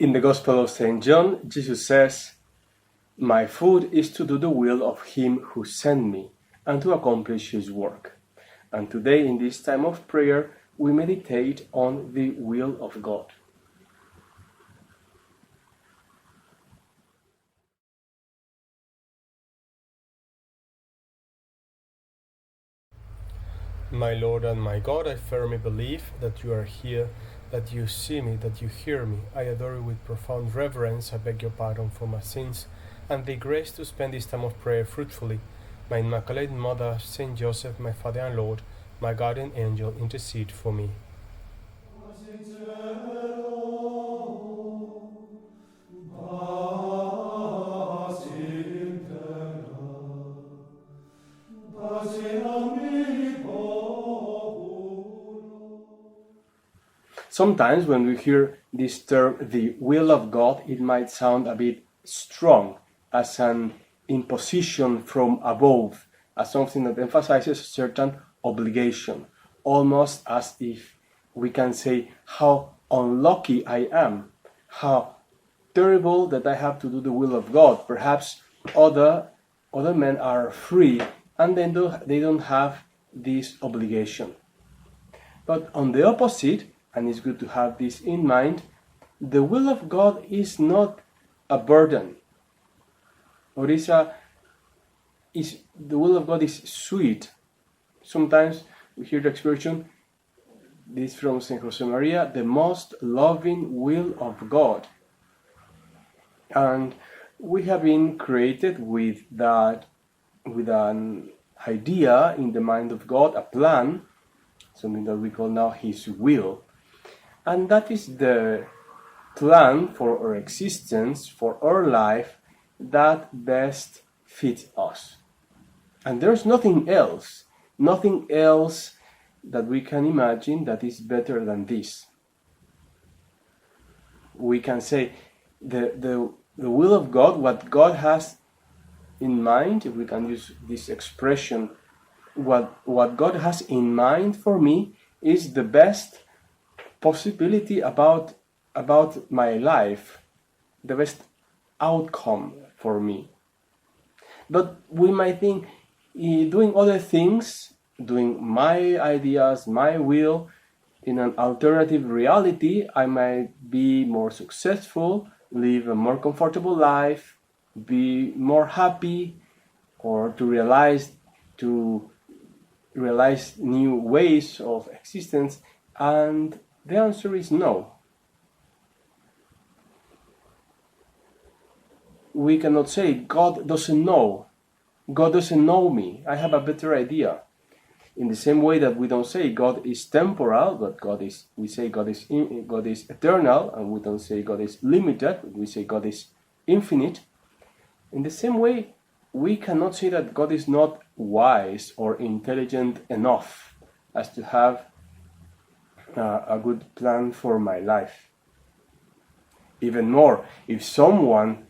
In the Gospel of St. John, Jesus says, "My food is to do the will of him who sent me and to accomplish his work." And today, in this time of prayer, we meditate on the will of God. My Lord and my God, I firmly believe that you are here, that you see me, that you hear me. I adore you with profound reverence. I beg your pardon for my sins and the grace to spend this time of prayer fruitfully. My Immaculate Mother, Saint Joseph, my Father and Lord, my guardian angel, intercede for me. Sometimes when we hear this term, the will of God, it might sound a bit strong, as an imposition from above, as something that emphasizes a certain obligation, almost as if we can say how unlucky I am, how terrible that I have to do the will of God. Perhaps other men are free and they don't have this obligation. But on the opposite, and it's good to have this in mind, the will of God is not a burden. Or the will of God is sweet. Sometimes we hear the expression, this from Saint Josemaria, the most loving will of God. And we have been created with an idea in the mind of God, a plan, something that we call now His will. And that is the plan for our existence, for our life, that best fits us. And there's nothing else that we can imagine that is better than this. We can say the will of God, what God has in mind, if we can use this expression, what God has in mind for me is the best possibility about my life, the best outcome for me. But we might think doing other things, doing my ideas, my will, in an alternative reality, I might be more successful, live a more comfortable life, be more happy, or to realize new ways of existence. And the answer is no. We cannot say God doesn't know. God doesn't know me. I have a better idea. In the same way that we don't say God is temporal, but we say God is eternal, and we don't say God is limited, but we say God is infinite. In the same way, we cannot say that God is not wise or intelligent enough as to have a good plan for my life. Even more, if someone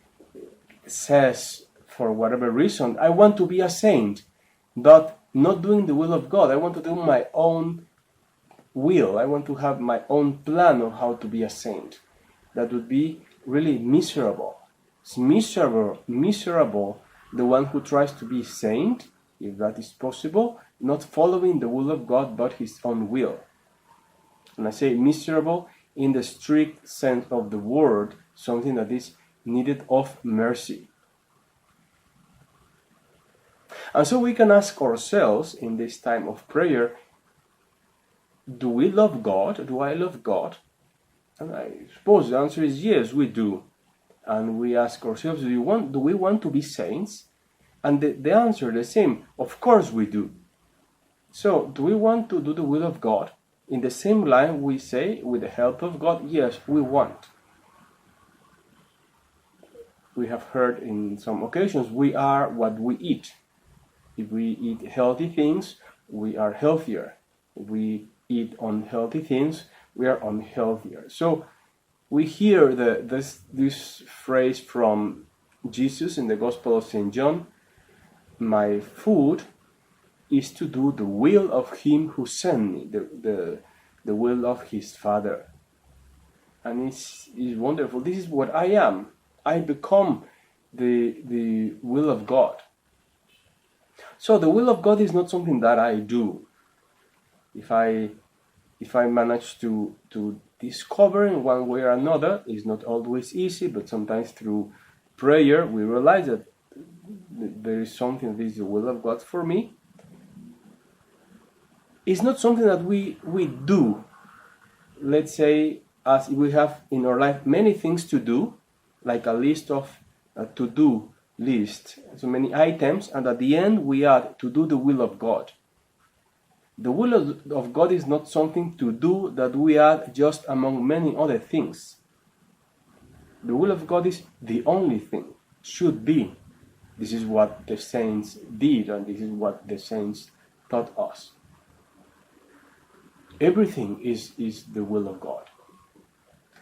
says, for whatever reason, I want to be a saint, but not doing the will of God, I want to do my own will, I want to have my own plan on how to be a saint, that would be really miserable. It's miserable the one who tries to be a saint, if that is possible, not following the will of God but his own will. And I say miserable in the strict sense of the word, something that is needed of mercy. And so we can ask ourselves in this time of prayer, do we love God? Do I love God? And I suppose the answer is yes, we do. And we ask ourselves, do we want to be saints? And the answer is the same, of course we do. So, do we want to do the will of God? In the same line, we say, with the help of God, yes, we want. We have heard in some occasions, we are what we eat. If we eat healthy things, we are healthier. If we eat unhealthy things, we are unhealthier. So we hear this phrase from Jesus in the Gospel of St. John, my food is to do the will of him who sent me, the will of his Father. and it's wonderful. This is what I am. I become the will of God. So the will of God is not something that I do. If I manage to discover in one way or another, it's not always easy, but sometimes through prayer we realize that there is something that is the will of God for me. It's not something that we do. Let's say, as we have in our life many things to do, like a list of a to-do list, so many items, and at the end we add to do the will of God. The will of God is not something to do that we add just among many other things. The will of God is the only thing, should be. This is what the saints did, and this is what the saints taught us. Everything is the will of God.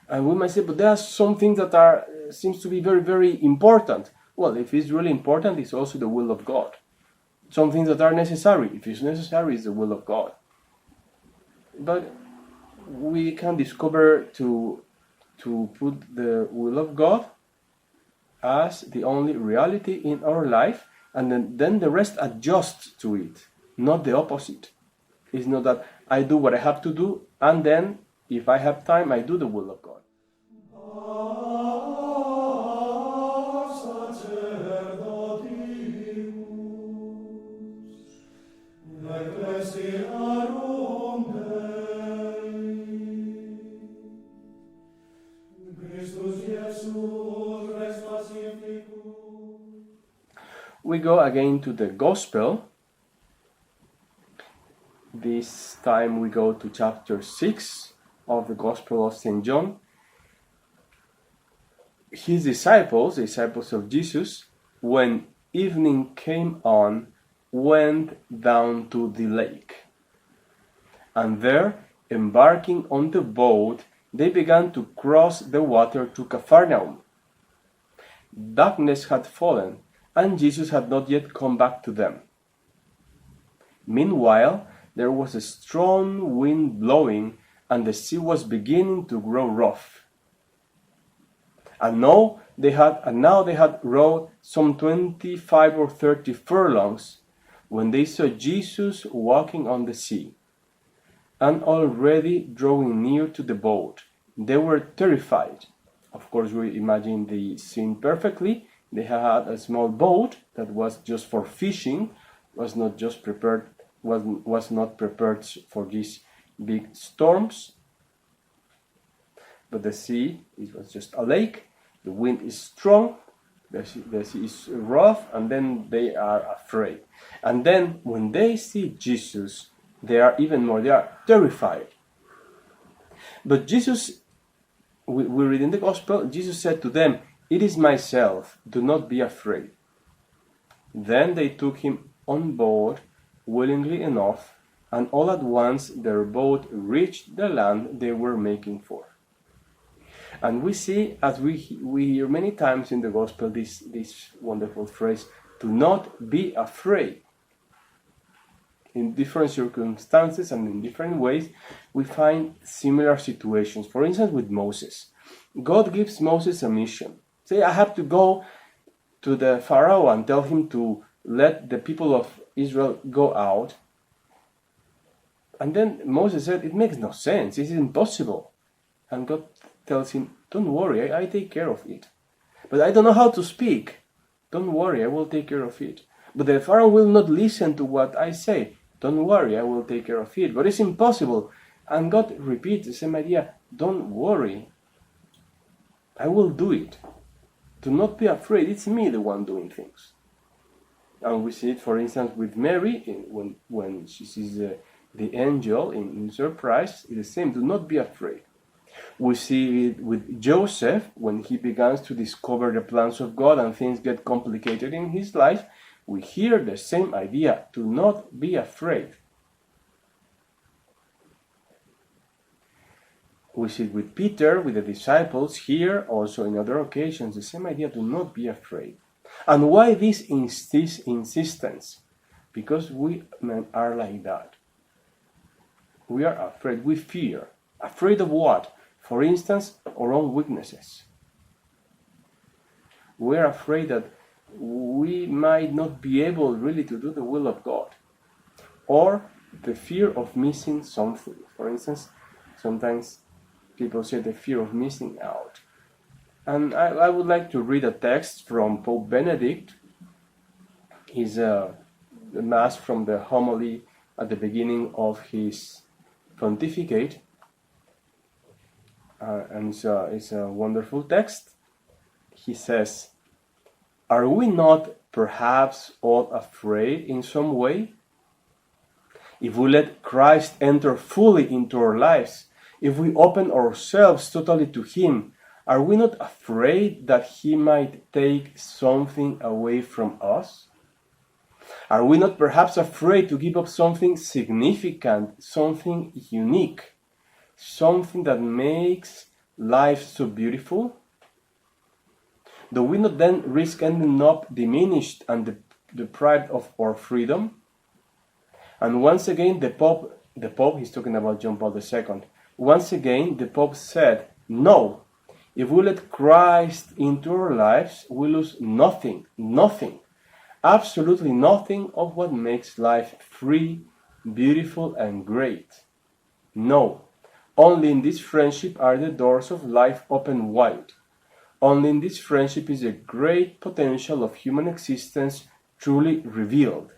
And we might say, but there are some things that seems to be very, very important. Well, if it's really important, it's also the will of God. Some things that are necessary. If it's necessary, it's the will of God. But we can discover to put the will of God as the only reality in our life, and then the rest adjusts to it, not the opposite. It's not that I do what I have to do, and then if I have time, I do the will of God. We go again to the Gospel. This time we go to chapter 6 of the Gospel of St. John. His disciples of Jesus, when evening came on, went down to the lake. And there, embarking on the boat, they began to cross the water to Capharnaum. Darkness had fallen, and Jesus had not yet come back to them. Meanwhile, there was a strong wind blowing, and the sea was beginning to grow rough. And now they had rowed some 25 or 30 furlongs when they saw Jesus walking on the sea, and already drawing near to the boat. They were terrified. Of course, we imagine the scene perfectly. They had a small boat that was just for fishing, was not prepared for these big storms. But the sea, it was just a lake. The wind is strong, the sea is rough, and then they are afraid. And then when they see Jesus, they are terrified. But Jesus, we read in the Gospel, Jesus said to them, "It is myself, do not be afraid." Then they took him on board willingly enough, and all at once their boat reached the land they were making for. And we see, as we hear many times in the Gospel, this wonderful phrase, "do not be afraid." In different circumstances and in different ways, we find similar situations. For instance, with Moses. God gives Moses a mission. Say, I have to go to the Pharaoh and tell him to let the people of Israel go out. And then Moses said, it makes no sense, it is impossible. And God tells him, don't worry, I take care of it. But I don't know how to speak. Don't worry, I will take care of it. But the Pharaoh will not listen to what I say. Don't worry, I will take care of it. But it's impossible. And God repeats the same idea. Don't worry, I will do it. Do not be afraid, it's me the one doing things. And we see it, for instance, with Mary, when she sees the angel in surprise, it's the same, do not be afraid. We see it with Joseph, when he begins to discover the plans of God and things get complicated in his life. We hear the same idea, do not be afraid. We see it with Peter, with the disciples, here, also in other occasions, the same idea, do not be afraid. And why this insistence? Because we men are like that. We are afraid, we fear. Afraid of what? For instance, our own weaknesses. We're afraid that we might not be able really to do the will of God, or the fear of missing something. For instance, sometimes people say the fear of missing out. And I would like to read a text from Pope Benedict. It's the Mass from the homily at the beginning of his pontificate. And it's a wonderful text. He says, "Are we not perhaps all afraid in some way? If we let Christ enter fully into our lives, if we open ourselves totally to Him, are we not afraid that He might take something away from us? Are we not perhaps afraid to give up something significant, something unique, something that makes life so beautiful? Do we not then risk ending up diminished and deprived of our freedom?" And once again, the Pope, he's talking about John Paul II, once again, the Pope said, "No, if we let Christ into our lives, we lose nothing, absolutely nothing of what makes life free, beautiful, and great. No, only in this friendship are the doors of life open wide. Only in this friendship is the great potential of human existence truly revealed.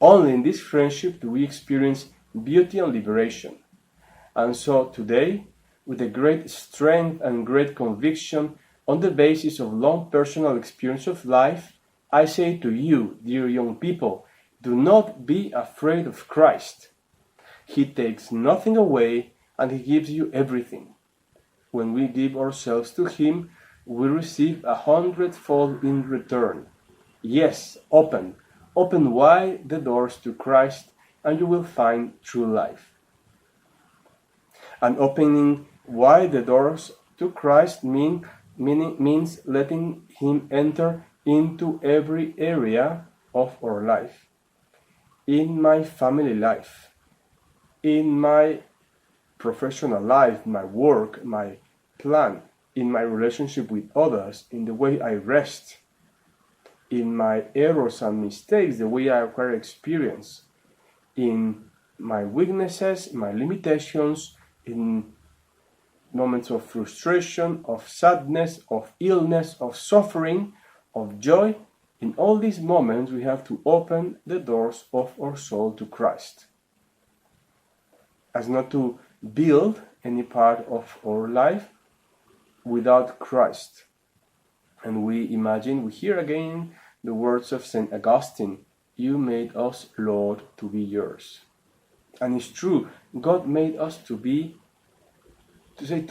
Only in this friendship do we experience beauty and liberation. And so today, with a great strength and great conviction on the basis of long personal experience of life, I say to you, dear young people, do not be afraid of Christ. He takes nothing away and He gives you everything. When we give ourselves to Him, we receive 100-fold in return. Yes, open wide the doors to Christ, and you will find true life. And opening wide the doors to Christ means letting Him enter into every area of our life. In my family life, in my professional life, my work, my plan, in my relationship with others, in the way I rest, in my errors and mistakes, the way I acquire experience, in my weaknesses, my limitations, in moments of frustration, of sadness, of illness, of suffering, of joy. In all these moments, we have to open the doors of our soul to Christ, as not to build any part of our life without Christ. And we hear again the words of St. Augustine, "You made us, Lord, to be yours." And it's true, God made us to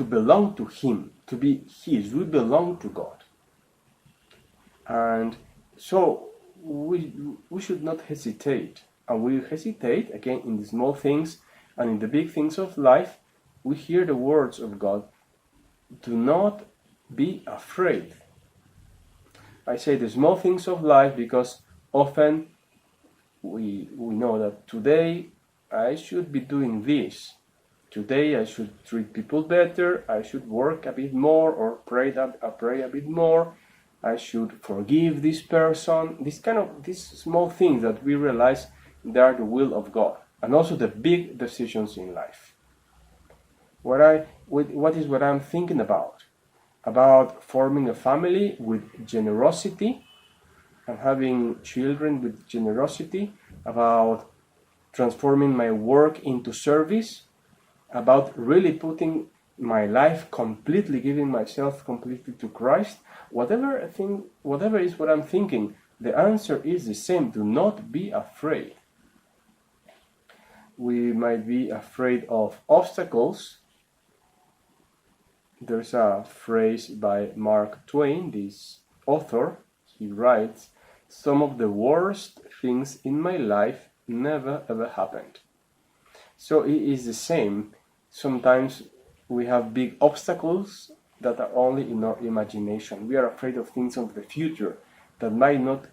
belong to Him, to be His. We belong to God. And so we should not hesitate. And we hesitate, again, in the small things and in the big things of life. We hear the words of God, do not be afraid. I say the small things of life because often we know that today I should be doing this. Today I should treat people better. I should work a bit more or pray a bit more. I should forgive this person. These small things that we realize they are the will of God, and also the big decisions in life. What I'm thinking about? About forming a family with generosity and having children with generosity, about transforming my work into service, about really putting my life completely, giving myself completely to Christ. Whatever is what I'm thinking, the answer is the same. Do not be afraid. We might be afraid of obstacles. There's a phrase by Mark Twain, this author. He writes, "Some of the worst things in my life never ever happened." So it is the same. Sometimes we have big obstacles that are only in our imagination. We are afraid of things of the future that might not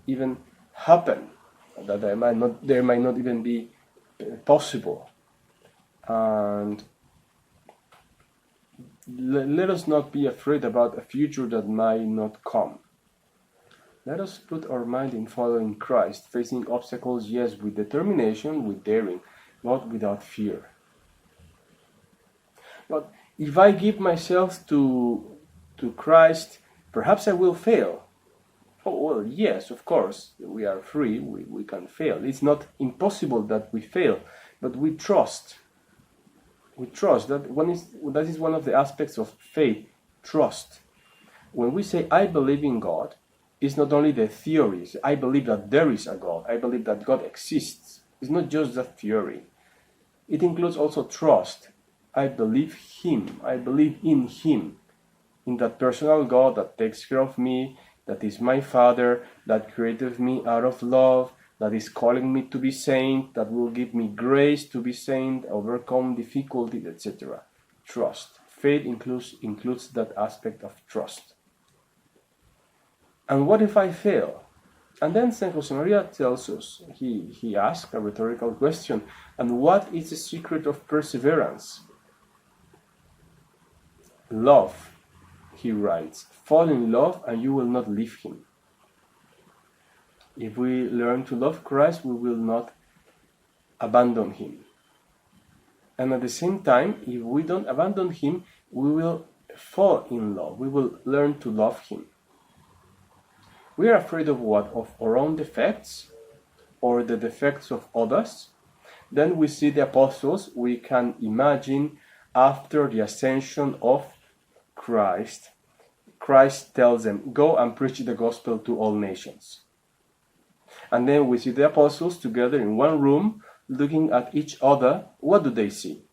even happen, that they might not even be possible. And let us not be afraid about a future that might not come. Let us put our mind in following Christ, facing obstacles, yes, with determination, with daring, not without fear. But if I give myself to Christ, perhaps I will fail. Oh, well, yes, of course, we are free, we can fail. It's not impossible that we fail, but we trust. We trust. That is one of the aspects of faith, trust. When we say, I believe in God, it's not only the theories. I believe that there is a God. I believe that God exists. It's not just a theory. It includes also trust. I believe Him. I believe in Him. In that personal God that takes care of me, that is my Father, that created me out of love, that is calling me to be saint, that will give me grace to be saint, overcome difficulties, etc. Trust. Faith includes that aspect of trust. And what if I fail? And then St. Josemaria tells us, he asks a rhetorical question, and what is the secret of perseverance? Love, he writes, fall in love and you will not leave Him. If we learn to love Christ, we will not abandon Him. And at the same time, if we don't abandon Him, we will fall in love. We will learn to love Him. We are afraid of what? Of our own defects or the defects of others. Then we see the apostles. We can imagine after the ascension of Christ, Christ tells them, go and preach the gospel to all nations. And then we see the apostles together in one room, looking at each other. What do they see?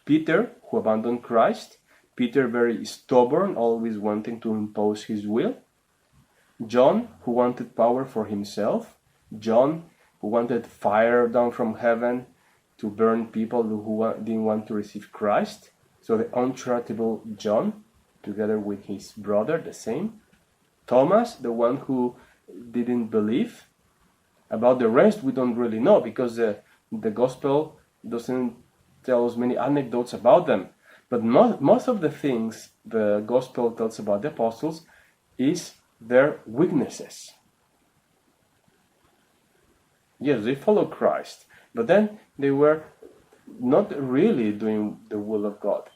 Peter, who abandoned Christ. Peter, very stubborn, always wanting to impose his will. John, who wanted power for himself. John, who wanted fire down from heaven to burn people who didn't want to receive Christ. So the uncharitable John, together with his brother, the same. Thomas, the one who didn't believe. About the rest, we don't really know, because the gospel doesn't tell us many anecdotes about them. But most of the things the gospel tells about the apostles is their weaknesses. Yes, they follow Christ, but then they were not really doing the will of God.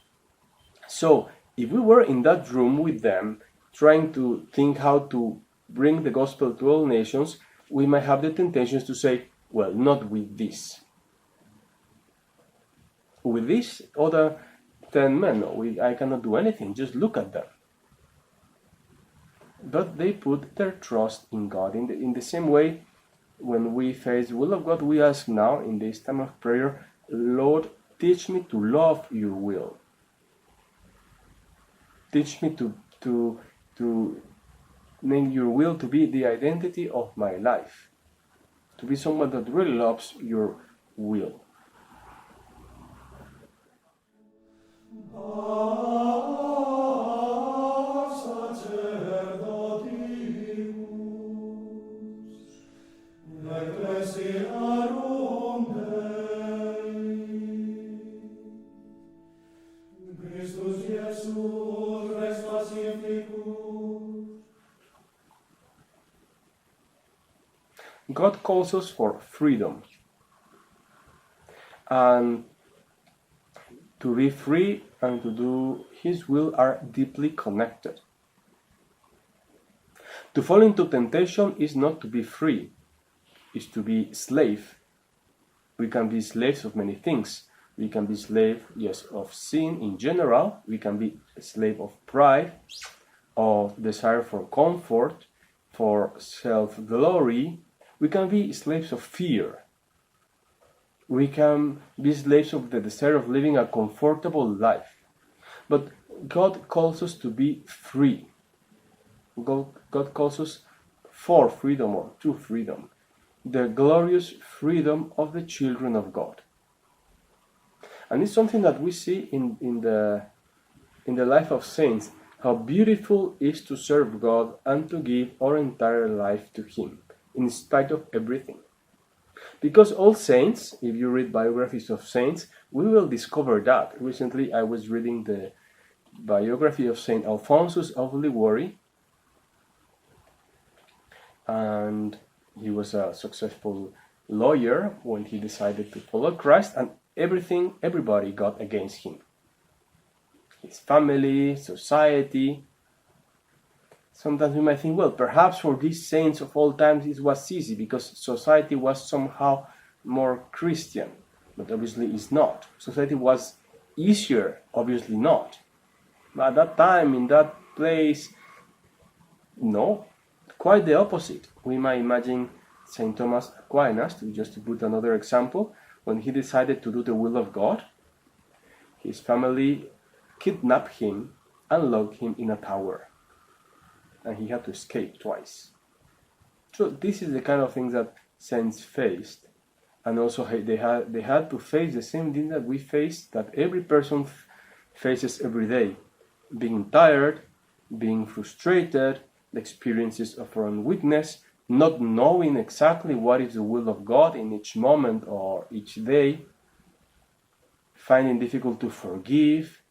So, if we were in that room with them, trying to think how to bring the gospel to all nations, we might have the temptations to say, well, not with this. With these other 10 men, I cannot do anything, just look at them. But they put their trust in God. In the same way, when we face the will of God, we ask now, in this time of prayer, Lord, teach me to love your will. Teach me to make your will to be the identity of my life. To be someone that really loves your will. God calls us for freedom. And to be free and to do His will are deeply connected. To fall into temptation is not to be free, is to be slave. We can be slaves of many things. We can be slave, yes, of sin in general. We can be a slave of pride, of desire for comfort, for self-glory. We can be slaves of fear. We can be slaves of the desire of living a comfortable life. But God calls us to be free. God calls us for freedom or to freedom. The glorious freedom of the children of God. And it's something that we see in the life of saints, how beautiful it is to serve God and to give our entire life to Him, in spite of everything. Because all saints, if you read biographies of saints, we will discover that. Recently I was reading biography of Saint Alphonsus of Liguori, and he was a successful lawyer when he decided to follow Christ, and everybody got against him. His family, society. Sometimes we might think, well, perhaps for these saints of all times it was easy because society was somehow more Christian, but obviously it's not. Society was easier, obviously not. But at that time, in that place, no, quite the opposite. We might imagine St. Thomas Aquinas, just to put another example, when he decided to do the will of God, his family kidnapped him and locked him in a tower, and he had to escape twice. So this is the kind of things that saints faced, and also they had to face the same thing that we face, that every person faces every day: being tired, being frustrated, the experiences of our own weakness, not knowing exactly what is the will of God in each moment or each day, finding difficult to forgive,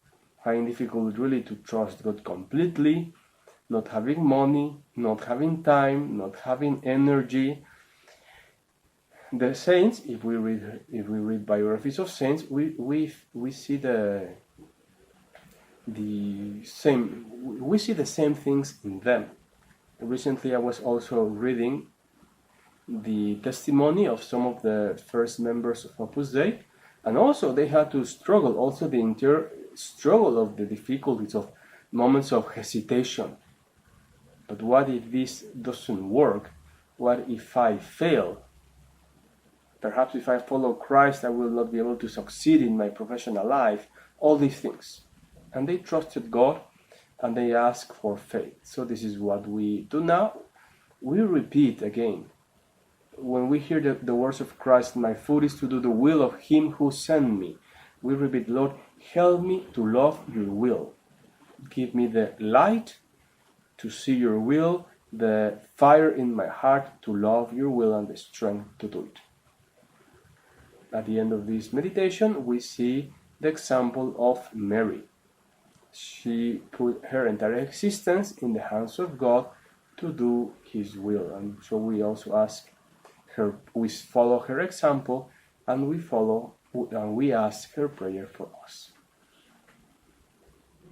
finding difficult really to trust God completely, not having money, not having time, not having energy. The saints, if we read biographies of saints, we see the same things in them. Recently, I was also reading the testimony of some of the first members of Opus Dei, and also they had to struggle, also the entire struggle of the difficulties of moments of hesitation. But what if this doesn't work? What if I fail? Perhaps if I follow Christ, I will not be able to succeed in my professional life. All these things. And they trusted God, and they asked for faith. So this is what we do now. We repeat again. When we hear the words of Christ, my food is to do the will of Him who sent me. We repeat, Lord, help me to love your will. Give me the light to see your will, the fire in my heart to love your will, and the strength to do it. At the end of this meditation, we see the example of Mary. She put her entire existence in the hands of God to do His will. And so we also ask her, we follow her example, and we ask her prayer for us.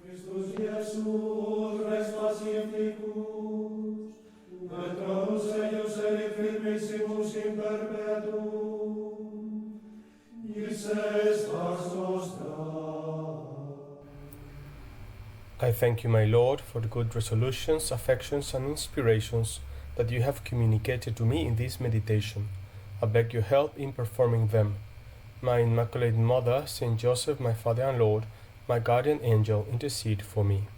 Christus Iesus, Res pacificus, et tronus eius eri firmissimus in perpetuum, Ises pax nostra. I thank you, my Lord, for the good resolutions, affections, and inspirations that you have communicated to me in this meditation. I beg your help in performing them. My Immaculate Mother, Saint Joseph, my Father and Lord, my guardian angel, intercede for me.